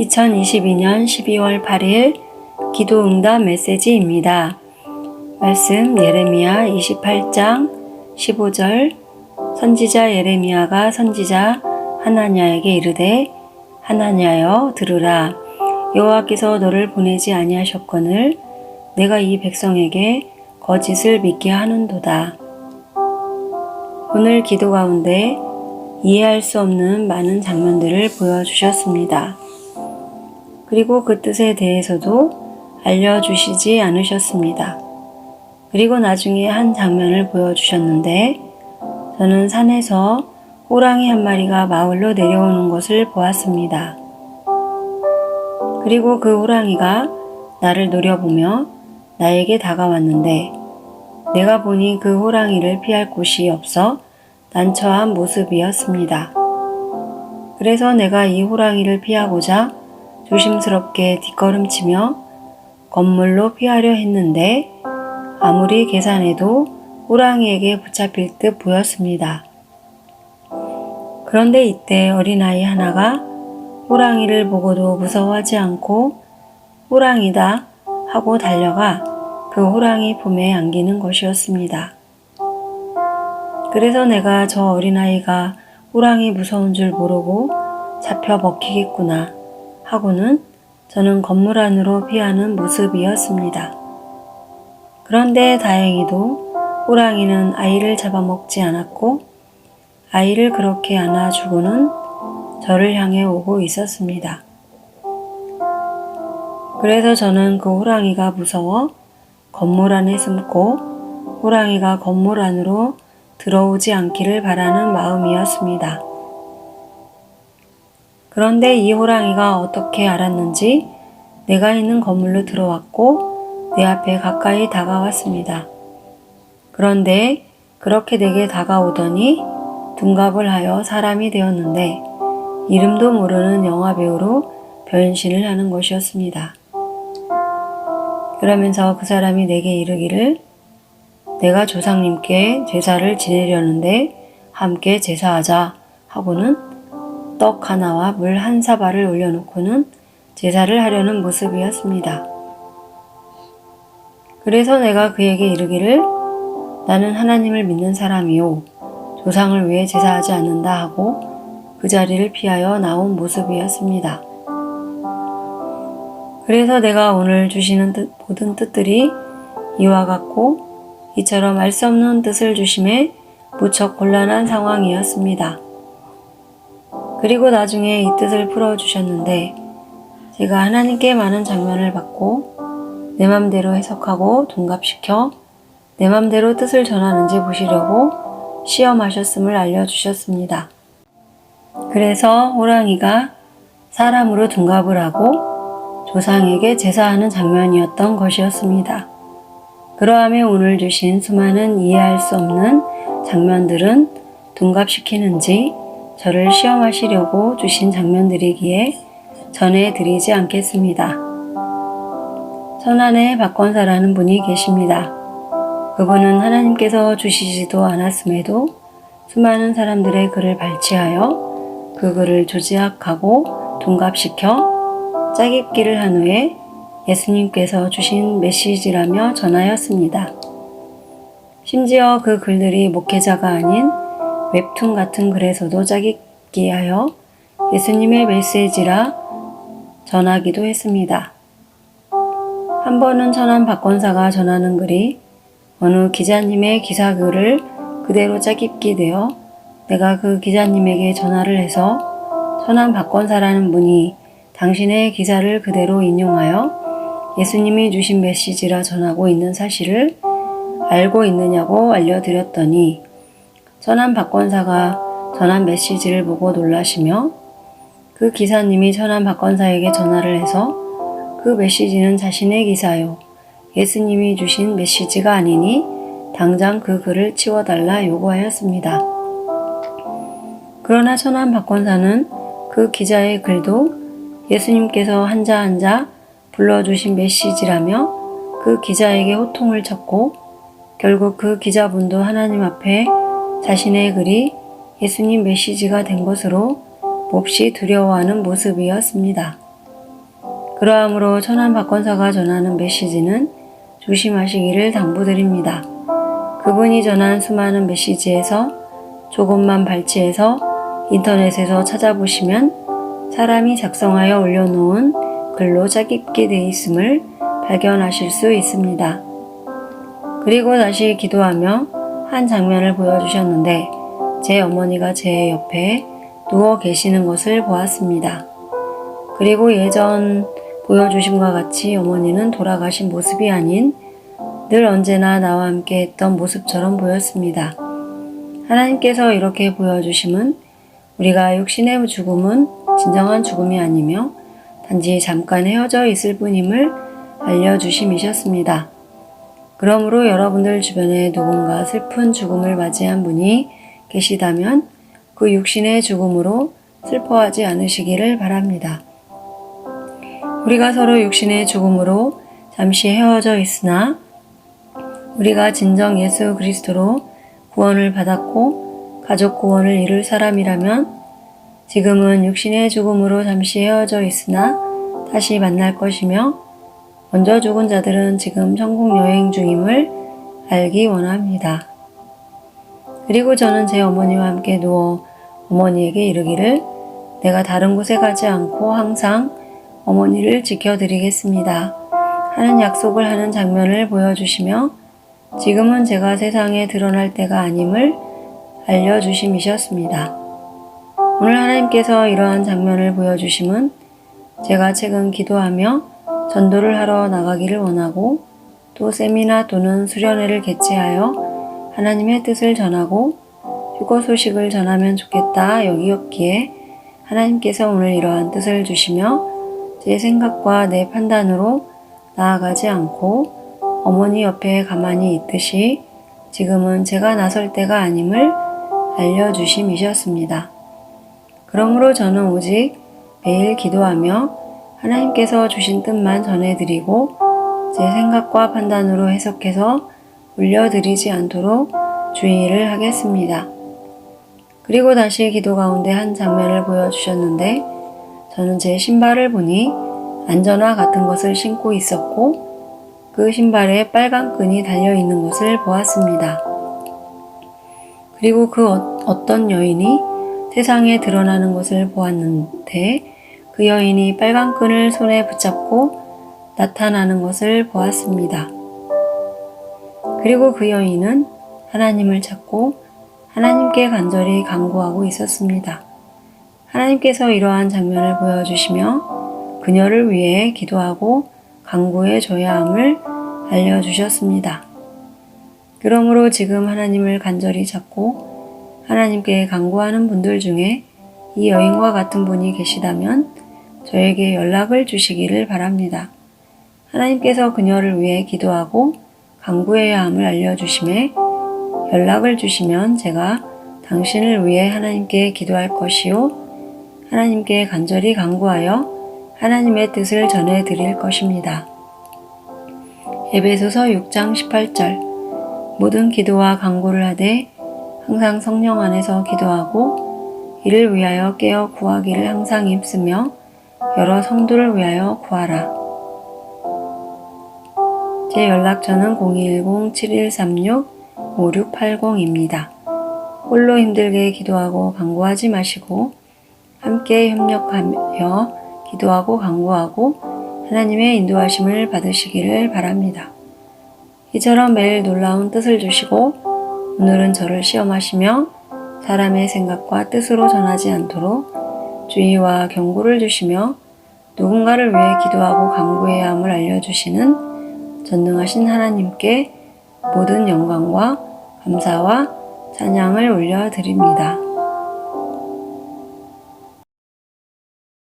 2022년 12월 8일 기도응답 메시지입니다. 말씀 예레미야 28장 15절. 선지자 예레미야가 선지자 하나냐에게 이르되 하나냐여 들으라. 여호와께서 너를 보내지 아니하셨거늘 내가 이 백성에게 거짓을 믿게 하는도다. 오늘 기도 가운데 이해할 수 없는 많은 장면들을 보여주셨습니다. 그리고 그 뜻에 대해서도 알려주시지 않으셨습니다. 그리고 나중에 한 장면을 보여주셨는데 저는 산에서 호랑이 한 마리가 마을로 내려오는 것을 보았습니다. 그리고 그 호랑이가 나를 노려보며 나에게 다가왔는데 내가 보니 그 호랑이를 피할 곳이 없어 난처한 모습이었습니다. 그래서 내가 이 호랑이를 피하고자 조심스럽게 뒷걸음치며 건물로 피하려 했는데 아무리 계산해도 호랑이에게 붙잡힐 듯 보였습니다. 그런데 이때 어린아이 하나가 호랑이를 보고도 무서워하지 않고 호랑이다 하고 달려가 그 호랑이 품에 안기는 것이었습니다. 그래서 내가 저 어린아이가 호랑이 무서운 줄 모르고 잡혀 먹히겠구나 하고는 저는 건물 안으로 피하는 모습이었습니다. 그런데 다행히도 호랑이는 아이를 잡아먹지 않았고 아이를 그렇게 안아주고는 저를 향해 오고 있었습니다. 그래서 저는 그 호랑이가 무서워 건물 안에 숨고 호랑이가 건물 안으로 들어오지 않기를 바라는 마음이었습니다. 그런데 이 호랑이가 어떻게 알았는지 내가 있는 건물로 들어왔고 내 앞에 가까이 다가왔습니다. 그런데 그렇게 내게 다가오더니 둔갑을 하여 사람이 되었는데 이름도 모르는 영화배우로 변신을 하는 것이었습니다. 그러면서 그 사람이 내게 이르기를 내가 조상님께 제사를 지내려는데 함께 제사하자 하고는 떡 하나와 물 한 사발을 올려놓고는 제사를 하려는 모습이었습니다. 그래서 내가 그에게 이르기를 나는 하나님을 믿는 사람이요 조상을 위해 제사하지 않는다 하고 그 자리를 피하여 나온 모습이었습니다. 그래서 내가 오늘 주시는 모든 뜻들이 이와 같고 이처럼 알 수 없는 뜻을 주심에 무척 곤란한 상황이었습니다. 그리고 나중에 이 뜻을 풀어주셨는데 제가 하나님께 많은 장면을 받고 내 맘대로 해석하고 둔갑시켜 내 맘대로 뜻을 전하는지 보시려고 시험하셨음을 알려주셨습니다. 그래서 호랑이가 사람으로 둔갑을 하고 조상에게 제사하는 장면이었던 것이었습니다. 그러함에 오늘 주신 수많은 이해할 수 없는 장면들은 둔갑시키는지 저를 시험하시려고 주신 장면들이기에 전해드리지 않겠습니다. 천안에 박권사라는 분이 계십니다. 그분은 하나님께서 주시지도 않았음에도 수많은 사람들의 글을 발췌하여 그 글을 조지학하고 둔갑시켜 짜깁기를 한 후에 예수님께서 주신 메시지라며 전하였습니다. 심지어 그 글들이 목회자가 아닌 웹툰 같은 글에서도 짜깁기하여 예수님의 메시지라 전하기도 했습니다. 한 번은 천안 박권사가 전하는 글이 어느 기자님의 기사글을 그대로 짜깁기 되어 내가 그 기자님에게 전화를 해서 천안 박권사라는 분이 당신의 기사를 그대로 인용하여 예수님이 주신 메시지라 전하고 있는 사실을 알고 있느냐고 알려드렸더니 천안 박권사가 전한 메시지를 보고 놀라시며 그 기사님이 천안 박권사에게 전화를 해서 그 메시지는 자신의 기사요 예수님이 주신 메시지가 아니니 당장 그 글을 치워달라 요구하였습니다. 그러나 천안 박권사는 그 기자의 글도 예수님께서 한자 한자 불러주신 메시지라며 그 기자에게 호통을 쳤고 결국 그 기자분도 하나님 앞에 자신의 글이 예수님 메시지가 된 것으로 몹시 두려워하는 모습이었습니다. 그러함으로 천안 박권사가 전하는 메시지는 조심하시기를 당부드립니다. 그분이 전한 수많은 메시지에서 조금만 발췌해서 인터넷에서 찾아보시면 사람이 작성하여 올려놓은 글로 짜깁게 돼 있음을 발견하실 수 있습니다. 그리고 다시 기도하며 한 장면을 보여주셨는데 제 어머니가 제 옆에 누워 계시는 것을 보았습니다. 그리고 예전 보여주심과 같이 어머니는 돌아가신 모습이 아닌 늘 언제나 나와 함께 했던 모습처럼 보였습니다. 하나님께서 이렇게 보여주심은 우리가 육신의 죽음은 진정한 죽음이 아니며 단지 잠깐 헤어져 있을 뿐임을 알려주심이셨습니다. 그러므로 여러분들 주변에 누군가 슬픈 죽음을 맞이한 분이 계시다면 그 육신의 죽음으로 슬퍼하지 않으시기를 바랍니다. 우리가 서로 육신의 죽음으로 잠시 헤어져 있으나 우리가 진정 예수 그리스도로 구원을 받았고 가족 구원을 이룰 사람이라면 지금은 육신의 죽음으로 잠시 헤어져 있으나 다시 만날 것이며 먼저 죽은 자들은 지금 천국 여행 중임을 알기 원합니다. 그리고 저는 제 어머니와 함께 누워 어머니에게 이르기를 내가 다른 곳에 가지 않고 항상 어머니를 지켜드리겠습니다 하는 약속을 하는 장면을 보여주시며 지금은 제가 세상에 드러날 때가 아님을 알려주심이셨습니다. 오늘 하나님께서 이러한 장면을 보여주심은 제가 최근 기도하며 전도를 하러 나가기를 원하고 또 세미나 또는 수련회를 개최하여 하나님의 뜻을 전하고 휴거 소식을 전하면 좋겠다 여기었기에 하나님께서 오늘 이러한 뜻을 주시며 제 생각과 내 판단으로 나아가지 않고 어머니 옆에 가만히 있듯이 지금은 제가 나설 때가 아님을 알려주심이셨습니다. 그러므로 저는 오직 매일 기도하며 하나님께서 주신 뜻만 전해드리고 제 생각과 판단으로 해석해서 올려드리지 않도록 주의를 하겠습니다. 그리고 다시 기도 가운데 한 장면을 보여주셨는데 저는 제 신발을 보니 안전화 같은 것을 신고 있었고 그 신발에 빨간 끈이 달려있는 것을 보았습니다. 그리고 그 어떤 여인이 세상에 드러나는 것을 보았는데 그 여인이 빨간 끈을 손에 붙잡고 나타나는 것을 보았습니다. 그리고 그 여인은 하나님을 찾고 하나님께 간절히 간구하고 있었습니다. 하나님께서 이러한 장면을 보여주시며 그녀를 위해 기도하고 간구해 줘야 함을 알려주셨습니다. 그러므로 지금 하나님을 간절히 찾고 하나님께 간구하는 분들 중에 이 여인과 같은 분이 계시다면 저에게 연락을 주시기를 바랍니다. 하나님께서 그녀를 위해 기도하고 간구해야 함을 알려주심에 연락을 주시면 제가 당신을 위해 하나님께 기도할 것이요 하나님께 간절히 간구하여 하나님의 뜻을 전해드릴 것입니다. 에베소서 6장 18절 모든 기도와 간구를 하되 항상 성령 안에서 기도하고 이를 위하여 깨어 구하기를 항상 힘쓰며 여러 성도를 위하여 구하라. 제 연락처는 0210-7136-5680입니다. 홀로 힘들게 기도하고 간구하지 마시고 함께 협력하여 기도하고 간구하고 하나님의 인도하심을 받으시기를 바랍니다. 이처럼 매일 놀라운 뜻을 주시고 오늘은 저를 시험하시며 사람의 생각과 뜻으로 전하지 않도록 주의와 경고를 주시며 누군가를 위해 기도하고 간구해야 함을 알려주시는 전능하신 하나님께 모든 영광과 감사와 찬양을 올려드립니다.